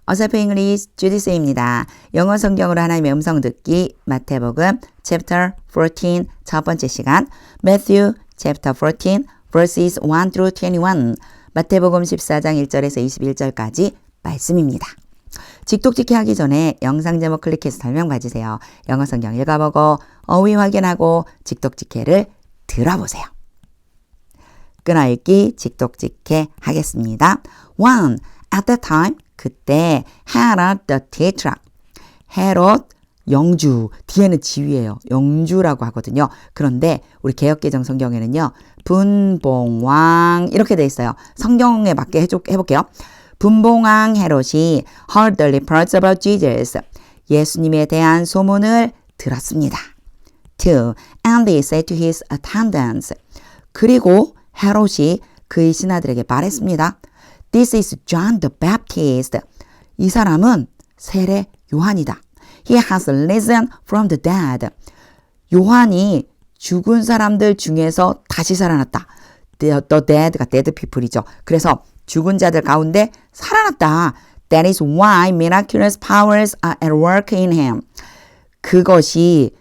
어설프 잉글리시 주디스입니다. 영어 성경으로 하나님의 음성 듣기 마태복음 chapter 14 첫 번째 시간 Matthew chapter 14 verses 1 through 21 마태복음 14장 1절에서 21절까지 말씀입니다. 직독직해 하기 전에 영상 제목 클릭해서 설명 봐주세요. 영어 성경 읽어보고 어휘 확인하고 직독직해를 들어보세요. 끊어읽기 직독직해 하겠습니다. 1. At that time 그때 Herod the Tetrarch 헤롯 영주 뒤에는 지위예요. 영주라고 하거든요. 그런데 우리 개역개정 성경에는요. 분봉왕 이렇게 돼 있어요. 성경에 맞게 해볼게요. 분봉왕 헤롯이 heard the reports about Jesus 예수님에 대한 소문을 들었습니다. 2. And he said to his attendants 그리고 헤롯이 그의 신하들에게 말했습니다. This is John the Baptist. 이 사람은 세례 요한이다. He has risen from the dead. 요한이 죽은 사람들 중에서 다시 살아났다. The dead가 dead people이죠. 그래서 죽은 자들 가운데 살아났다. That is why miraculous powers are at work in him. 그것이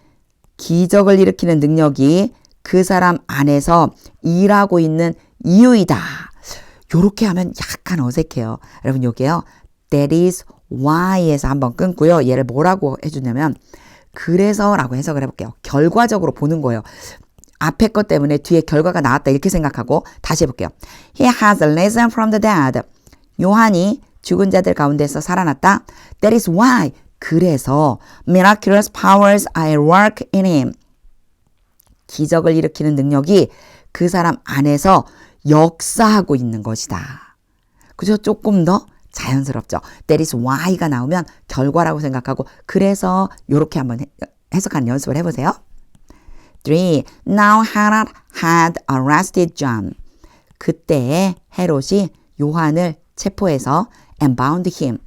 기적을 일으키는 능력이 그 사람 안에서 일하고 있는 이유이다. 요렇게 하면 약간 어색해요. 여러분 요게요. That is why에서 한번 끊고요. 얘를 뭐라고 해주냐면 그래서 라고 해석을 해볼게요. 결과적으로 보는 거예요. 앞에 것 때문에 뒤에 결과가 나왔다 이렇게 생각하고 다시 해볼게요. He has risen from the dead. 요한이 죽은 자들 가운데서 살아났다. That is why. 그래서 miraculous powers are at work in him. 기적을 일으키는 능력이 그 사람 안에서 역사하고 있는 것이다. 그죠? 조금 더 자연스럽죠. That is why가 나오면 결과라고 생각하고 그래서 이렇게 한번 해석하는 연습을 해보세요. 3. Now Herod had arrested John. 그때 헤롯이 요한을 체포해서 and bound him.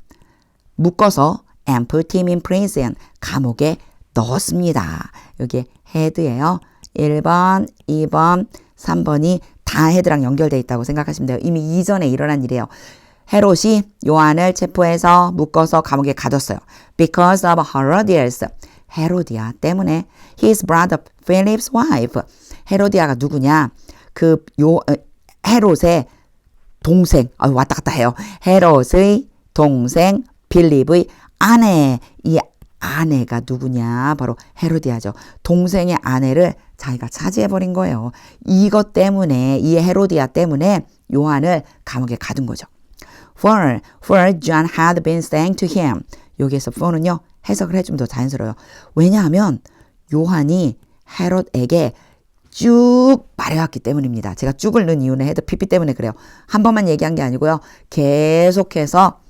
묶어서 and put him in prison. 감옥에 넣었습니다. 여기 had예요. 1번, 2번, 3번이 다 헤드랑 연결되어 있다고 생각하시면 돼요. 이미 이전에 일어난 일이에요. 헤롯이 요한을 체포해서 묶어서 감옥에 가뒀어요. Because of Herodias. 헤로디아 때문에. His brother Philip's wife. 헤로디아가 누구냐? 헤롯의 동생. 왔다 갔다 해요. 헤롯의 동생 필립의 아내. 이 아내가 누구냐? 바로 헤로디아죠. 동생의 아내를 자기가 차지해버린 거예요. 이것 때문에, 이 헤로디아 때문에 요한을 감옥에 가둔 거죠. For John had been saying to him. 여기에서 for는요, 해석을 해주면 더 자연스러워요. 왜냐하면 요한이 헤롯에게 쭉 말해왔기 때문입니다. 제가 쭉을 넣은 이유는 헤드 PP 때문에 그래요. 한 번만 얘기한 게 아니고요. 계속해서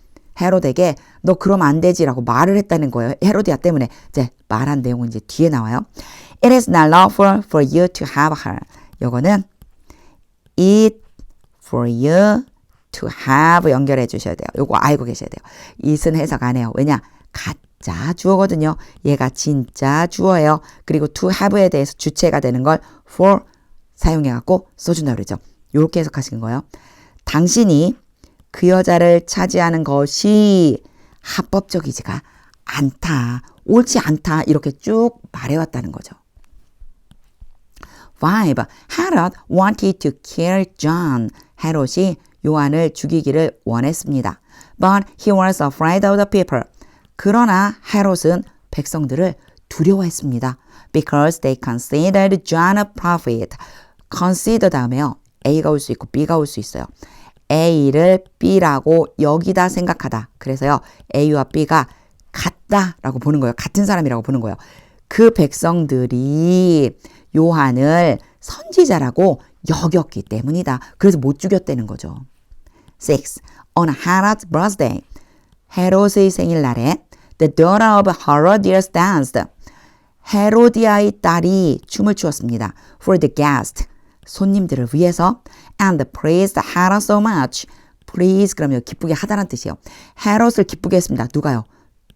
헤롯에게 너 그러면 안 되지라고 말을 했다는 거예요. 헤로디아 때문에. 이제 말한 내용은 이제 뒤에 나와요. It is not lawful for you to have her. 요거는 it for you to have 연결해 주셔야 돼요. 요거 알고 계셔야 돼요. it은 해석 안 해요. 왜냐? 가짜 주어거든요. 얘가 진짜 주어예요. 그리고 to have에 대해서 주체가 되는 걸 for 사용해갖고 써준다고 그러죠. 요렇게 해석하시는 거예요. 당신이 그 여자를 차지하는 것이 합법적이지가 않다. 옳지 않다. 이렇게 쭉 말해왔다는 거죠. 5. Herod wanted to kill John. 헤롯이 요한을 죽이기를 원했습니다. But he was afraid of the people. 그러나 헤롯은 백성들을 두려워했습니다. Because they considered John a prophet. consider 다음에요. A가 올 수 있고 B가 올 수 있어요. A를 B라고 여기다 생각하다. 그래서요. A와 B가 같다라고 보는 거예요. 같은 사람이라고 보는 거예요. 그 백성들이 요한을 선지자라고 여겼기 때문이다. 그래서 못 죽였다는 거죠. 6. On Herod's birthday. 헤롯의 생일날에 the daughter of Herodias danced. 헤로디아의 딸이 춤을 추었습니다. For the guest. 손님들을 위해서 and praised Herod so much. please 그러면 기쁘게 하다는 뜻이에요. 헤롯을 기쁘게 했습니다. 누가요?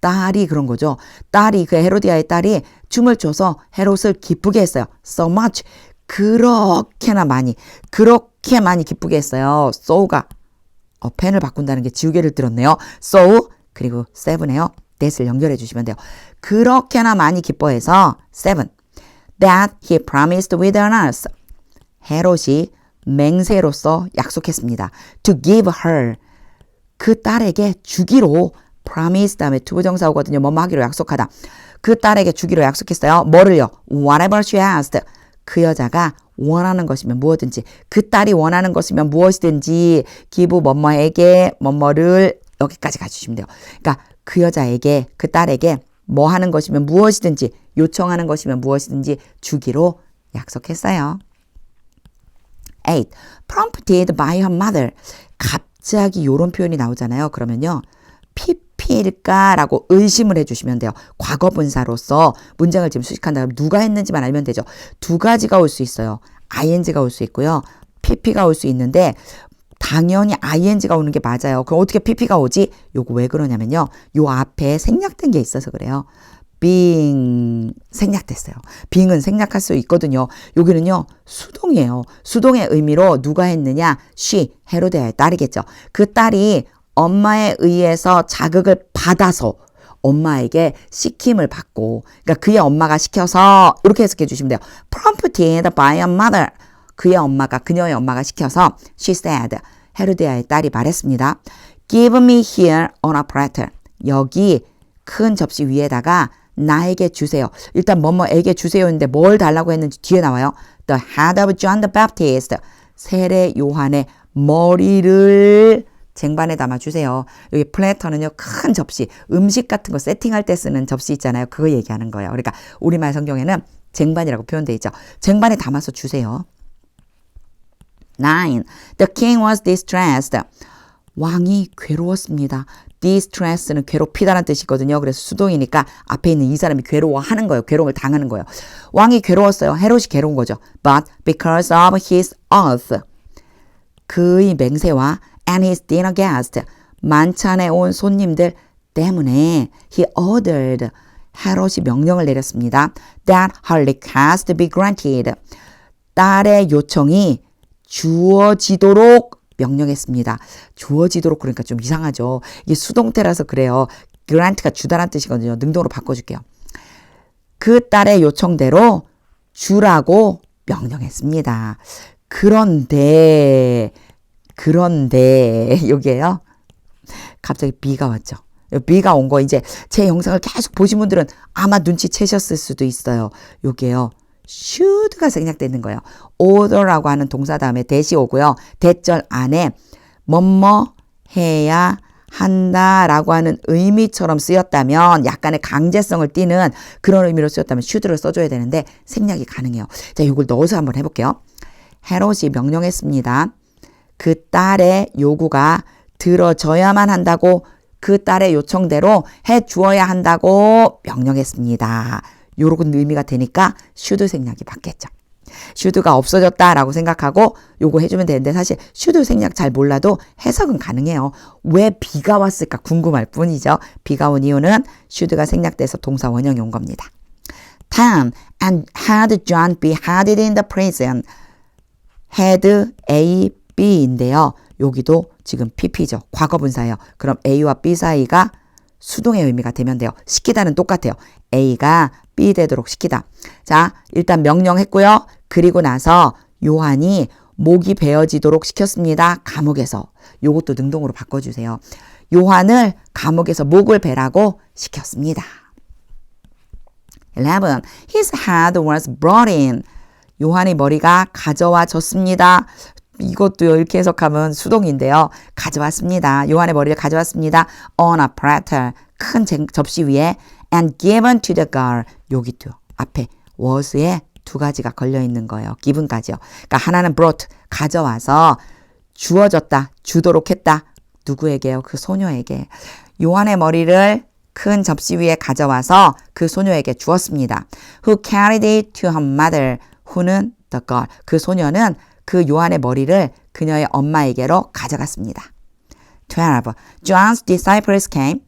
딸이 그런 거죠. 딸이 그 헤로디아의 딸이 춤을 춰서 헤롯을 기쁘게 했어요. so much 그렇게 많이 기쁘게 했어요. so가 펜을 바꾼다는 게 지우개를 들었네요. so 그리고 7에요. that을 연결해 주시면 돼요. 그렇게나 많이 기뻐해서 7. That he promised with an oath. 헤롯이 맹세로서 약속했습니다. To give her. 그 딸에게 주기로 promise 다음에 투부정사 오거든요. 뭐뭐 하기로 약속하다. 그 딸에게 주기로 약속했어요. 뭐를요? Whatever she asked. 그 여자가 원하는 것이면 무엇든지, 그 딸이 원하는 것이면 무엇이든지 give 뭐뭐에게 뭐뭐를 여기까지 가주시면 돼요. 그러니까 그 여자에게, 그 딸에게 뭐 하는 것이면 무엇이든지, 요청하는 것이면 무엇이든지 주기로 약속했어요. 8. Prompted by her mother. 갑자기 이런 표현이 나오잖아요. 그러면요. PP일까라고 의심을 해주시면 돼요. 과거분사로서 문장을 지금 수식한다. 누가 했는지만 알면 되죠. 두 가지가 올 수 있어요. ing가 올 수 있고요. PP가 올 수 있는데 당연히 ing가 오는 게 맞아요. 그럼 어떻게 PP가 오지? 요거 왜 그러냐면요. 요 앞에 생략된 게 있어서 그래요. being 생략됐어요. being은 생략할 수 있거든요. 여기는요. 수동이에요. 수동의 의미로 누가 했느냐? she, 헤로데아의 딸이겠죠. 그 딸이 엄마에 의해서 자극을 받아서 엄마에게 시킴을 받고, 그러니까 그의 엄마가 시켜서 이렇게 해석해 주시면 돼요. Prompted by a mother. 그의 엄마가, 그녀의 엄마가 시켜서 she said, 헤로데아의 딸이 말했습니다. Give me here on a platter. 여기 큰 접시 위에다가 나에게 주세요. 일단 뭐뭐에게 주세요인데 뭘 달라고 했는지 뒤에 나와요. The head of John the Baptist. 세례 요한의 머리를 쟁반에 담아주세요. 여기 플래터는요. 큰 접시, 음식 같은 거 세팅할 때 쓰는 접시 있잖아요. 그거 얘기하는 거예요. 그러니까 우리말 성경에는 쟁반이라고 표현되어 있죠. 쟁반에 담아서 주세요. 9. The king was distressed. 왕이 괴로웠습니다. distress는 괴롭히다라는 뜻이거든요. 그래서 수동이니까 앞에 있는 이 사람이 괴로워하는 거예요. 괴로움을 당하는 거예요. 왕이 괴로웠어요. 헤롯이 괴로운 거죠. But because of his oath. 그의 맹세와 and his dinner guest. 만찬에 온 손님들 때문에 he ordered. 헤롯이 명령을 내렸습니다. That her request be granted. 딸의 요청이 주어지도록 명령했습니다. 주어지도록 그러니까 좀 이상하죠. 이게 수동태라서 그래요. grant가 주다란 뜻이거든요. 능동으로 바꿔줄게요. 그 딸의 요청대로 주라고 명령했습니다. 그런데 여기에요. 갑자기 B가 왔죠. B가 온 거 이제 제 영상을 계속 보신 분들은 아마 눈치채셨을 수도 있어요. 여기에요. should가 생략되는 거예요. order라고 하는 동사 다음에 that이 오고요. that절 안에 뭐뭐 해야 한다라고 하는 의미처럼 쓰였다면, 약간의 강제성을 띠는 그런 의미로 쓰였다면 should를 써줘야 되는데 생략이 가능해요. 자, 이걸 넣어서 한번 해볼게요. 헤롯이 명령했습니다. 그 딸의 요구가 들어져야만 한다고, 그 딸의 요청대로 해주어야 한다고 명령했습니다. 요런 의미가 되니까 should 생략이 받겠죠. should가 없어졌다라고 생각하고 요거 해주면 되는데, 사실 should 생략 잘 몰라도 해석은 가능해요. 왜 B가 왔을까 궁금할 뿐이죠. B가 온 이유는 should가 생략돼서 동사 원형이 온 겁니다. 10. And had John beheaded in the prison. had A, B인데요. 여기도 지금 PP죠. 과거분사예요. 그럼 A와 B 사이가 수동의 의미가 되면 돼요. 시키다는 똑같아요. A가 B 되도록 시키다. 자, 일단 명령했고요. 그리고 나서 요한이 목이 베어지도록 시켰습니다. 감옥에서. 요것도 능동으로 바꿔주세요. 요한을 감옥에서 목을 베라고 시켰습니다. 11. His head was brought in. 요한의 머리가 가져와졌습니다. 이것도 이렇게 해석하면 수동인데요. 가져왔습니다. 요한의 머리를 가져왔습니다. On a platter. 큰 접시 위에. And given to the girl. 여기도 앞에 was에 두 가지가 걸려있는 거예요. given까지요. 그러니까 하나는 brought. 가져와서 주어졌다. 주도록 했다. 누구에게요? 그 소녀에게. 요한의 머리를 큰 접시 위에 가져와서 그 소녀에게 주었습니다. Who carried it to her mother. who는 the girl. 그 소녀는 그 요한의 머리를 그녀의 엄마에게로 가져갔습니다. 12. John's disciples came.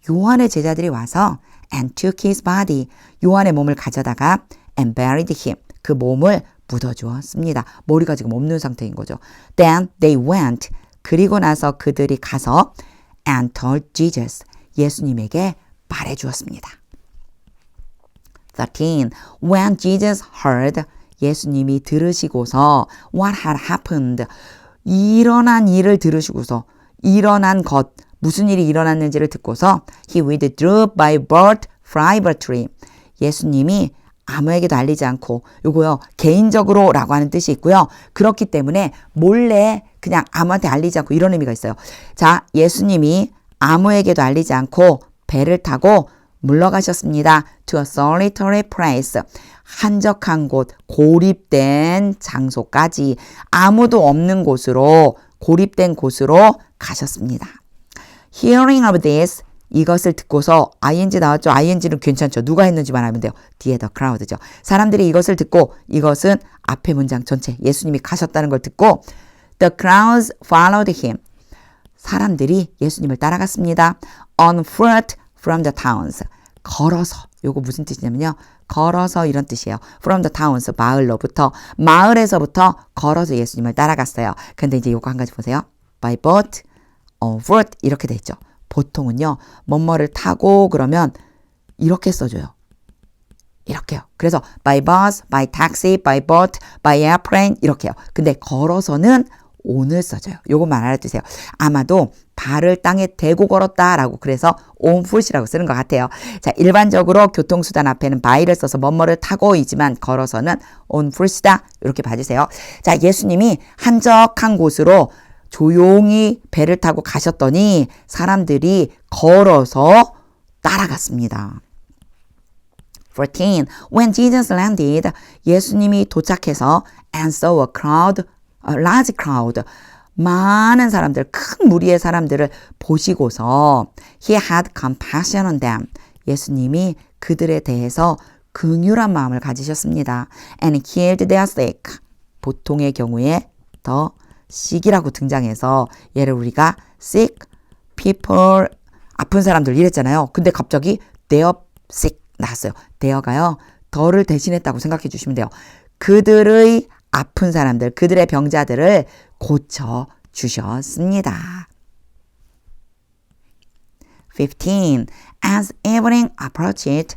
요한의 제자들이 와서 and took his body. 요한의 몸을 가져다가 and buried him. 그 몸을 묻어주었습니다. 머리가 지금 없는 상태인 거죠. Then they went. 그리고 나서 그들이 가서 and told Jesus. 예수님에게 말해 주었습니다. 13. When Jesus heard, 예수님이 들으시고서 what had happened, 일어난 일을 들으시고서 일어난 것, 무슨 일이 일어났는지를 듣고서 he withdrew by birth privately. 예수님이 아무에게도 알리지 않고, 요거요 개인적으로 라고 하는 뜻이 있고요. 그렇기 때문에 몰래 그냥 아무한테 알리지 않고 이런 의미가 있어요. 자, 예수님이 아무에게도 알리지 않고 배를 타고 물러가셨습니다. To a solitary place. 한적한 곳, 고립된 장소까지, 아무도 없는 곳으로, 고립된 곳으로 가셨습니다. Hearing of this, 이것을 듣고서 ing 나왔죠. ing는 괜찮죠. 누가 했는지만 알면 돼요. 뒤에 the crowd죠. 사람들이 이것을 듣고, 이것은 앞에 문장 전체, 예수님이 가셨다는 걸 듣고 the crowds followed him. 사람들이 예수님을 따라갔습니다. On foot from the towns. 걸어서. 요거 무슨 뜻이냐면요. 걸어서 이런 뜻이에요. From the towns. 마을로부터. 마을에서부터 걸어서 예수님을 따라갔어요. 근데 이제 요거 한 가지 보세요. By boat, on foot 이렇게 돼 있죠. 보통은요. 뭐뭐를 타고 그러면 이렇게 써줘요. 이렇게요. 그래서 by bus, by taxi, by boat, by airplane 이렇게요. 근데 걸어서는 on을 써줘요. 요것만 알아두세요. 아마도 발을 땅에 대고 걸었다라고 그래서 on foot이라고 쓰는 것 같아요. 자, 일반적으로 교통수단 앞에는 by를 써서 뭐뭐를 타고이지만 걸어서는 on foot이다. 이렇게 봐주세요. 자, 예수님이 한적한 곳으로 조용히 배를 타고 가셨더니 사람들이 걸어서 따라갔습니다. 14. When Jesus landed, 예수님이 도착해서 and saw a large crowd, 많은 사람들, 큰 무리의 사람들을 보시고서 he had compassion on them. 예수님이 그들에 대해서 긍휼한 마음을 가지셨습니다. And healed their sick. 보통의 경우에 더 sick이라고 등장해서 얘를 우리가 sick people, 아픈 사람들 이랬잖아요. 근데 갑자기 their sick 나왔어요. there가요. 더를 대신했다고 생각해 주시면 돼요. 그들의 아픈 사람들, 그들의 병자들을 고쳐 주셨습니다. 15. As evening approached,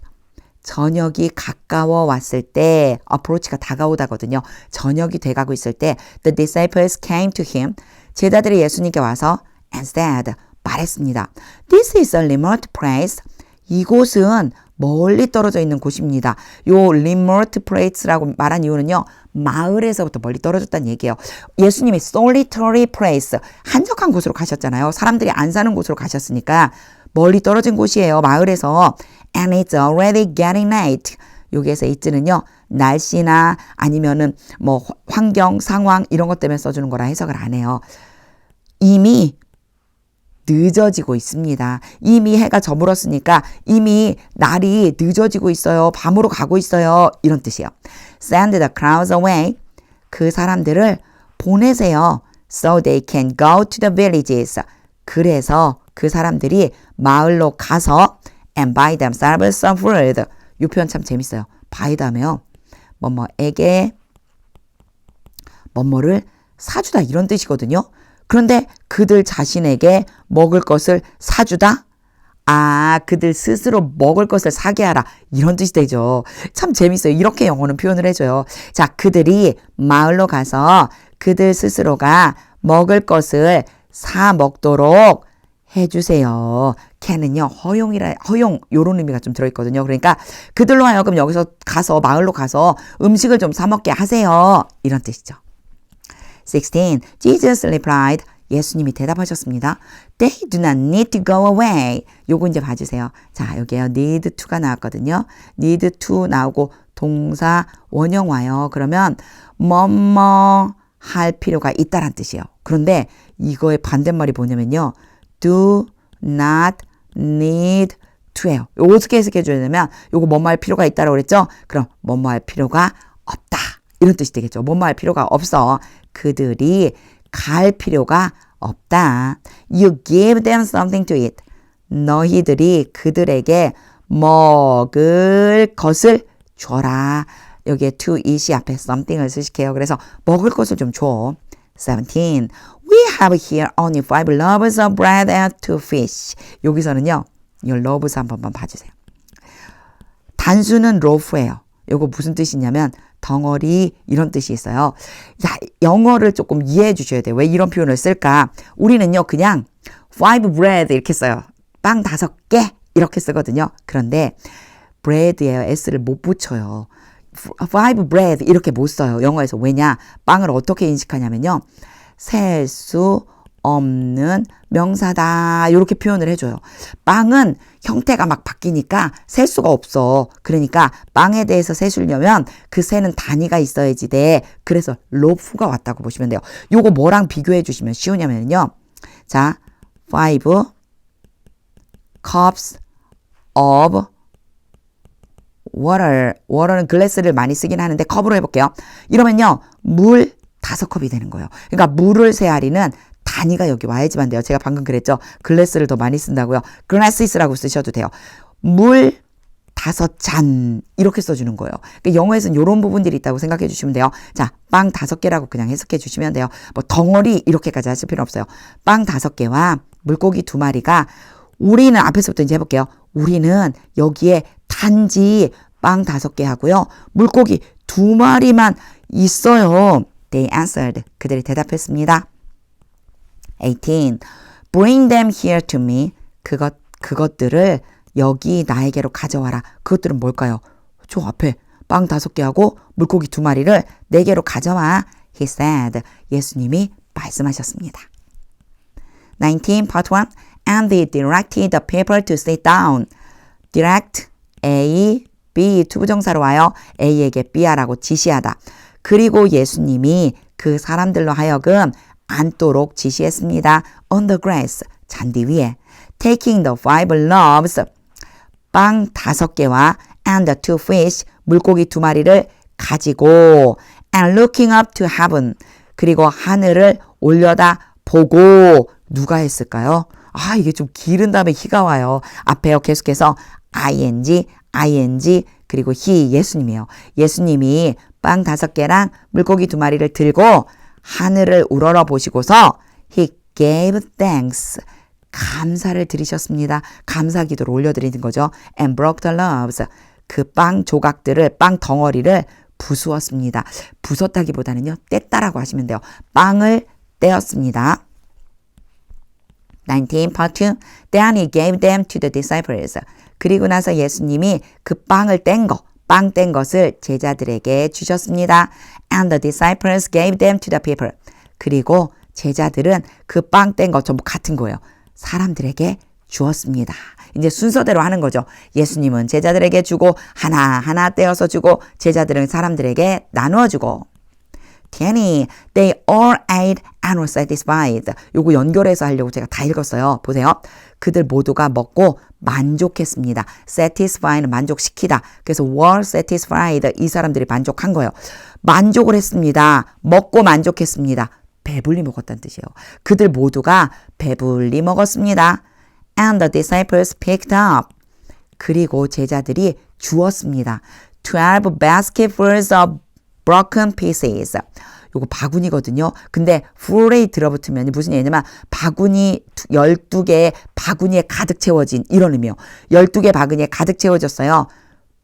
저녁이 가까워 왔을 때, approach가 다가오다거든요. 저녁이 돼가고 있을 때, the disciples came to him. 제자들이 예수님께 와서 and said, 말했습니다. This is a remote place. 이곳은 멀리 떨어져 있는 곳입니다. 요 remote place라고 말한 이유는요. 마을에서부터 멀리 떨어졌다는 얘기예요. 예수님이 solitary place, 한적한 곳으로 가셨잖아요. 사람들이 안 사는 곳으로 가셨으니까 멀리 떨어진 곳이에요. 마을에서. And it's already getting late. 여기에서 it는요. 날씨나 아니면은 뭐 환경, 상황 이런 것 때문에 써주는 거라 해석을 안 해요. 이미 늦어지고 있습니다. 이미 해가 저물었으니까 이미 날이 늦어지고 있어요. 밤으로 가고 있어요. 이런 뜻이에요. Send the crowds away. 그 사람들을 보내세요. So they can go to the villages. 그래서 그 사람들이 마을로 가서 and buy themselves some food. 이 표현 참 재밌어요. buy 다음에요. 뭐뭐에게 뭐뭐를 사주다 이런 뜻이거든요. 그런데 그들 자신에게 먹을 것을 사주다? 아, 그들 스스로 먹을 것을 사게 하라. 이런 뜻이 되죠. 참 재밌어요. 이렇게 영어는 표현을 해줘요. 자, 그들이 마을로 가서 그들 스스로가 먹을 것을 사 먹도록 해주세요. can은요, 허용, 요런 의미가 좀 들어있거든요. 그러니까 그들로 하여금 여기서 가서, 마을로 가서 음식을 좀 사 먹게 하세요. 이런 뜻이죠. 16. Jesus replied. 예수님이 대답하셨습니다. They do not need to go away. 요거 이제 봐주세요. 자, 여기에요. need to가 나왔거든요. need to 나오고 동사 원형 와요. 그러면 뭐뭐 할 필요가 있다란 뜻이에요. 그런데 이거의 반대말이 뭐냐면요. do not need to예요. 요거 어떻게 해석해 줘야 되냐면 요거 뭐뭐 할 필요가 있다라고 그랬죠? 그럼 뭐뭐 할 필요가 없다. 이런 뜻이 되겠죠. 뭐뭐 할 필요가 없어. 그들이 갈 필요가 없다. You give them something to eat. 너희들이 그들에게 먹을 것을 줘라. 여기에 to eat이 앞에 something을 쓰실게요. 그래서 먹을 것을 좀 줘. 17. We have here only 5 loaves of bread and 2 fish. 여기서는요. 이 loves 한 번만 봐주세요. 단수는 loaf예요. 요거 무슨 뜻이냐면 덩어리 이런 뜻이 있어요. 야, 영어를 조금 이해해 주셔야 돼요. 왜 이런 표현을 쓸까? 우리는요 그냥 five bread 이렇게 써요. 빵 5개 이렇게 쓰거든요. 그런데 bread에요. s를 못 붙여요. five bread 이렇게 못 써요. 영어에서. 왜냐? 빵을 어떻게 인식하냐면요. 셀 수 없는 명사다. 이렇게 표현을 해줘요. 빵은 형태가 막 바뀌니까 셀 수가 없어. 그러니까 빵에 대해서 세수려면 그 세는 단위가 있어야지 돼. 그래서 로프가 왔다고 보시면 돼요. 요거 뭐랑 비교해 주시면 쉬우냐면요. 자, 5 cups of water. water는 글래스를 많이 쓰긴 하는데 컵으로 해볼게요. 이러면요. 물 5컵이 되는 거예요. 그러니까 물을 세알이는 단위가 여기 와야지만 돼요. 제가 방금 그랬죠. 글래스를 더 많이 쓴다고요. glasses라고 쓰셔도 돼요. 물 5잔 이렇게 써주는 거예요. 그러니까 영어에서는 이런 부분들이 있다고 생각해 주시면 돼요. 자, 빵 5개라고 그냥 해석해 주시면 돼요. 뭐 덩어리 이렇게까지 하실 필요 없어요. 빵 5개와 물고기 2마리가 우리는 앞에서부터 이제 해볼게요. 우리는 여기에 단지 빵 5개 하고요. 물고기 2마리만 있어요. They answered. 그들이 대답했습니다. 18. Bring them here to me. 그것들을 여기 나에게로 가져와라. 그것들은 뭘까요? 저 앞에 빵 5개 하고 물고기 2마리를 내게로 가져와. He said. 예수님이 말씀하셨습니다. 19. Part 1. And they directed the people to sit down. Direct, A, B, 투부정사로 와요. A에게 B하라고 지시하다. 그리고 예수님이 그 사람들로 하여금 앉도록 지시했습니다. On the grass, 잔디 위에. Taking the 5 loaves, 빵 5개와 and the 2 fish, 물고기 2마리를 가지고 and looking up to heaven, 그리고 하늘을 올려다 보고 누가 했을까요? 아, 이게 좀 길은 다음에 he가 와요. 앞에요. 계속해서 ing, 그리고 he, 예수님이에요. 예수님이 빵 5개랑 물고기 2마리를 들고 하늘을 우러러 보시고서 he gave thanks, 감사를 드리셨습니다. 감사 기도를 올려드리는 거죠. and broke the loaves, 그 빵 조각들을, 빵 덩어리를 부수었습니다. 부쉈다기보다는요, 뗐다라고 하시면 돼요. 빵을 떼었습니다. 19, part 2. Then he gave them to the disciples. 그리고 나서 예수님이 그 빵을 뗀 거, 빵 뗀 것을 제자들에게 주셨습니다. And the disciples gave them to the people. 그리고 제자들은 그 빵 뗀 거 전부 같은 거예요. 사람들에게 주었습니다. 이제 순서대로 하는 거죠. 예수님은 제자들에게 주고 하나하나 떼어서 주고 제자들은 사람들에게 나누어 주고. 20. They all ate and were satisfied. 요거 연결해서 하려고 제가 다 읽었어요. 보세요. 그들 모두가 먹고 만족했습니다. satisfy는 만족시키다. 그래서 were satisfied. 이 사람들이 만족한 거예요. 만족을 했습니다. 먹고 만족했습니다. 배불리 먹었다는 뜻이에요. 그들 모두가 배불리 먹었습니다. And the disciples picked up. 그리고 제자들이 주었습니다. 12 basketfuls of broken pieces. 요거 바구니거든요. 근데 full에 들어붙으면 무슨 얘기냐면 바구니 12개의 바구니에 가득 채워진 이런 의미요. 12개 바구니에 가득 채워졌어요.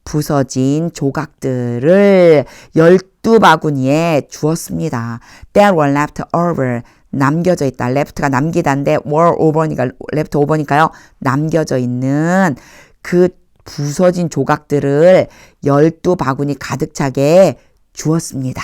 부서진 조각들을 12바구니에 주었습니다. That were left over. 남겨져 있다. left가 남기다인데 were over니까 left over니까요. 남겨져 있는 그 부서진 조각들을 12바구니 가득 차게 주었습니다.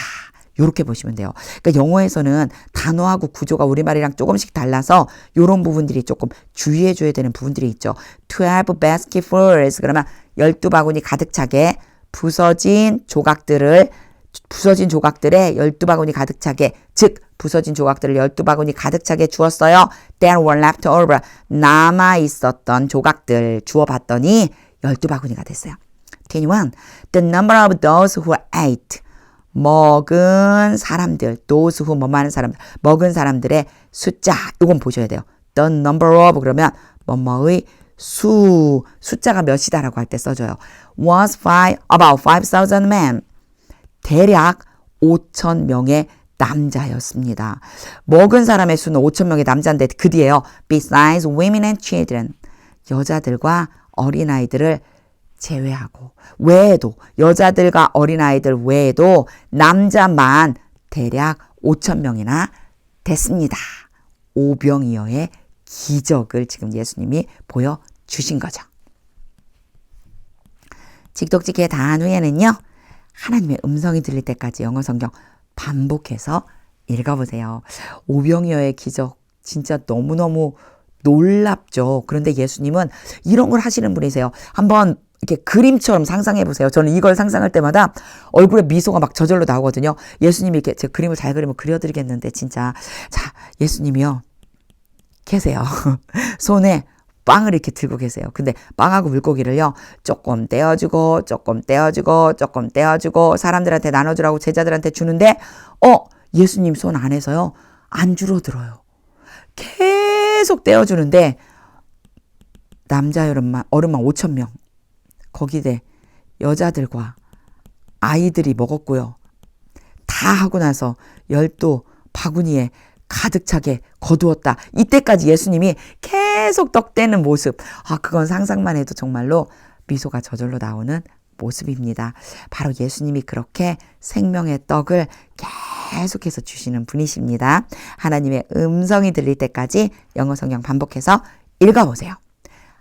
이렇게 보시면 돼요. 그러니까 영어에서는 단어하고 구조가 우리말이랑 조금씩 달라서 이런 부분들이 조금 주의해 줘야 되는 부분들이 있죠. 12 basketfuls 그러면 12바구니 가득 차게 부서진 조각들에 12바구니 가득 차게, 즉 부서진 조각들을 12바구니 가득 차게 주었어요. There were left over. 남아 있었던 조각들 주어 봤더니 12바구니가 됐어요. 21. The number of those who ate. 먹은 사람들, those who 뭐뭐하는 사람들, 먹은 사람들의 숫자, 이건 보셔야 돼요. The number of 그러면 뭐뭐의 숫자가 몇이다라고 할 때 써줘요. Was about 5,000 men. 대략 5,000명의 남자였습니다. 먹은 사람의 수는 5,000명의 남자인데 그 뒤에요. Besides women and children. 여자들과 어린아이들을 제외하고 외에도 여자들과 어린아이들 외에도 남자만 대략 5,000명이나 됐습니다. 오병이어의 기적을 지금 예수님이 보여주신 거죠. 직독직해 다 한 후에는요. 하나님의 음성이 들릴 때까지 영어 성경 반복해서 읽어보세요. 오병이어의 기적 진짜 너무너무 놀랍죠. 그런데 예수님은 이런 걸 하시는 분이세요. 한번 이렇게 그림처럼 상상해 보세요. 저는 이걸 상상할 때마다 얼굴에 미소가 막 저절로 나오거든요. 예수님이 이렇게 제가 그림을 잘 그리면 그려드리겠는데 진짜 자 예수님이요 계세요. 손에 빵을 이렇게 들고 계세요. 근데 빵하고 물고기를요 조금 떼어주고 조금 떼어주고 조금 떼어주고 사람들한테 나눠주라고 제자들한테 주는데 예수님 손 안에서요 안 줄어들어요. 계속 떼어주는데 남자 어른만 5,000명 거기에 여자들과 아이들이 먹었고요. 다 하고 나서 열도 바구니에 가득 차게 거두었다. 이때까지 예수님이 계속 떡 떼는 모습. 그건 상상만 해도 정말로 미소가 저절로 나오는 모습입니다. 바로 예수님이 그렇게 생명의 떡을 계속해서 주시는 분이십니다. 하나님의 음성이 들릴 때까지 영어 성경 반복해서 읽어보세요.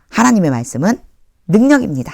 하나님의 말씀은 능력입니다.